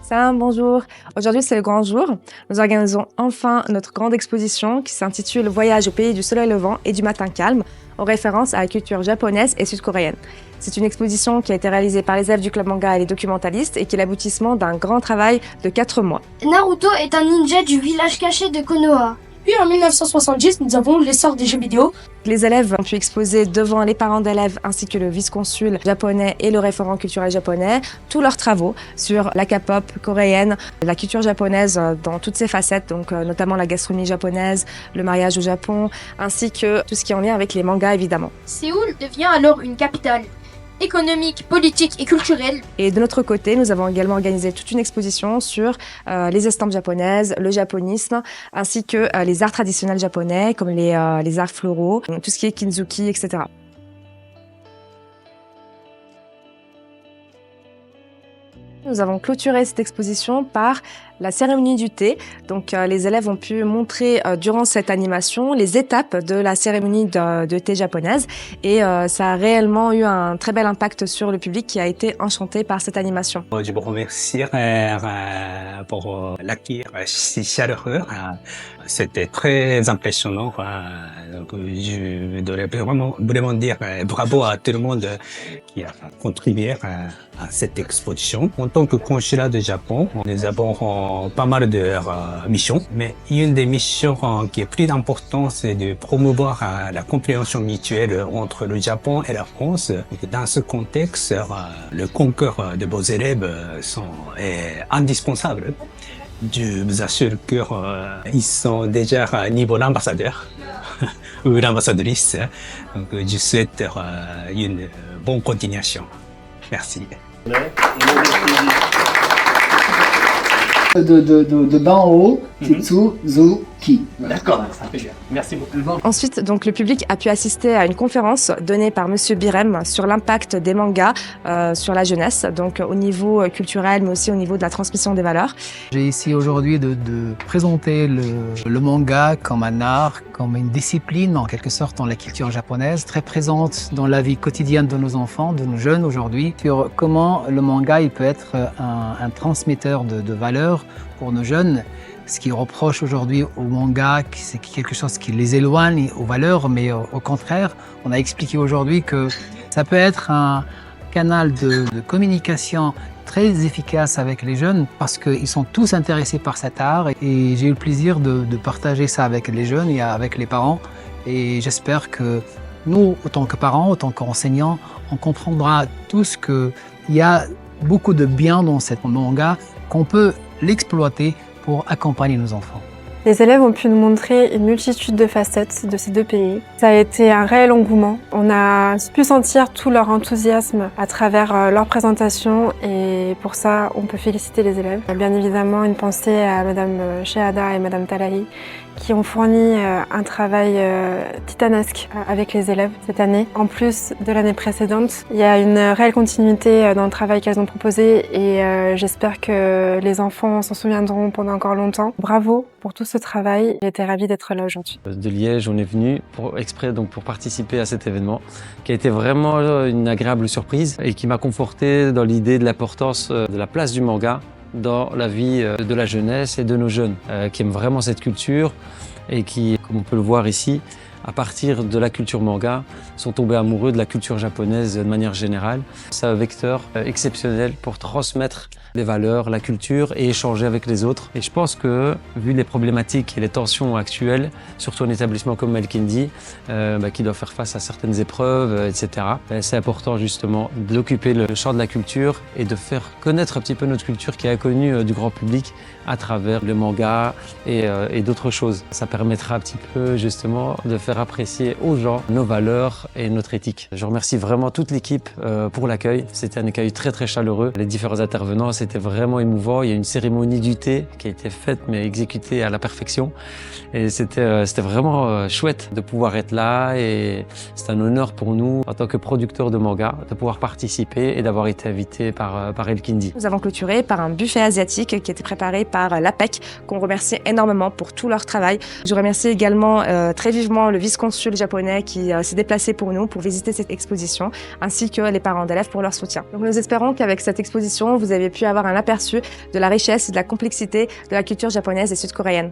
Salam, bonjour. Aujourd'hui, c'est le grand jour. Nous organisons enfin notre grande exposition qui s'intitule Voyage au pays du soleil levant et du matin calme, en référence à la culture japonaise et sud-coréenne. C'est une exposition qui a été réalisée par les élèves du club manga et les documentalistes et qui est l'aboutissement d'un grand travail de 4 mois. Naruto est un ninja du village caché de Konoha. Puis en 1970, nous avons l'essor des jeux vidéo. Les élèves ont pu exposer devant les parents d'élèves ainsi que le vice-consul japonais et le référent culturel japonais tous leurs travaux sur la K-pop coréenne, la culture japonaise dans toutes ses facettes, donc notamment la gastronomie japonaise, le mariage au Japon, ainsi que tout ce qui est en lien avec les mangas évidemment. Séoul devient alors une capitale économique, politique et culturelle. Et de notre côté, nous avons également organisé toute une exposition sur les estampes japonaises, le japonisme, ainsi que les arts traditionnels japonais, comme les arts floraux, tout ce qui est kinzuki, etc. Nous avons clôturé cette exposition par la cérémonie du thé. Donc les élèves ont pu montrer durant cette animation les étapes de la cérémonie de thé japonaise et ça a réellement eu un très bel impact sur le public qui a été enchanté par cette animation. Je vous remercie pour l'accueil si chaleureux. C'était très impressionnant. Donc, je voudrais vraiment dire bravo à tout le monde qui a contribué à cette exposition. En tant que consulat de Japon, nous avons pas mal de missions, mais une des missions qui est plus importante, c'est de promouvoir la compréhension mutuelle entre le Japon et la France. Dans ce contexte, le concours de vos élèves est indispensable. Je vous assure qu'ils sont déjà à niveau l'ambassadeur ou l'ambassadrice. Donc, je souhaite une bonne continuation. Merci. De bas en haut, Kitsuzuki. D'accord, ça fait bien. Merci beaucoup. Ensuite, donc, le public a pu assister à une conférence donnée par Monsieur Birem sur l'impact des mangas sur la jeunesse, donc au niveau culturel, mais aussi au niveau de la transmission des valeurs. J'ai ici aujourd'hui de présenter le manga comme un art, comme une discipline en quelque sorte dans la culture japonaise, très présente dans la vie quotidienne de nos enfants, de nos jeunes aujourd'hui, sur comment le manga il peut être un transmetteur de valeurs pour nos jeunes. Ce qui reproche aujourd'hui au manga, c'est quelque chose qui les éloigne aux valeurs, mais au contraire, on a expliqué aujourd'hui que ça peut être un canal de communication très efficace avec les jeunes parce qu'ils sont tous intéressés par cet art et j'ai eu le plaisir de partager ça avec les jeunes et avec les parents et j'espère que nous, autant que parents, autant qu'enseignants, on comprendra tous qu'il y a beaucoup de bien dans cette manga, qu'on peut l'exploiter pour accompagner nos enfants. Les élèves ont pu nous montrer une multitude de facettes de ces deux pays. Ça a été un réel engouement. On a pu sentir tout leur enthousiasme à travers leur présentation et pour ça, on peut féliciter les élèves. Bien évidemment, une pensée à Madame Shehada et Madame Talahi qui ont fourni un travail titanesque avec les élèves cette année. En plus de l'année précédente, il y a une réelle continuité dans le travail qu'elles ont proposé et j'espère que les enfants s'en souviendront pendant encore longtemps. Bravo pour tout ce travail. J'étais ravie d'être là aujourd'hui. De Liège, on est venu exprès pour participer à cet événement qui a été vraiment une agréable surprise et qui m'a conforté dans l'idée de l'importance de la place du manga dans la vie de la jeunesse et de nos jeunes qui aiment vraiment cette culture et qui, comme on peut le voir ici, à partir de la culture manga, sont tombés amoureux de la culture japonaise de manière générale. C'est un vecteur exceptionnel pour transmettre les valeurs, la culture et échanger avec les autres. Et je pense que, vu les problématiques et les tensions actuelles, surtout un établissement comme Al-Kindi, qui doit faire face à certaines épreuves, etc., c'est important justement d'occuper le champ de la culture et de faire connaître un petit peu notre culture qui est inconnue du grand public à travers le manga et d'autres choses. Ça permettra un petit peu justement de faire apprécier aux gens nos valeurs et notre éthique. Je remercie vraiment toute l'équipe pour l'accueil. C'était un accueil très très chaleureux. Les différents intervenants, c'était vraiment émouvant. Il y a une cérémonie du thé qui a été faite mais exécutée à la perfection. Et c'était vraiment chouette de pouvoir être là et c'est un honneur pour nous en tant que producteurs de manga de pouvoir participer et d'avoir été invité par Al-Kindi. Nous avons clôturé par un buffet asiatique qui était préparé par l'APEC qu'on remercie énormément pour tout leur travail. Je remercie également très vivement le vice-consul japonais qui s'est déplacé pour nous pour visiter cette exposition, ainsi que les parents d'élèves pour leur soutien. Donc nous espérons qu'avec cette exposition, vous avez pu avoir un aperçu de la richesse et de la complexité de la culture japonaise et sud-coréenne.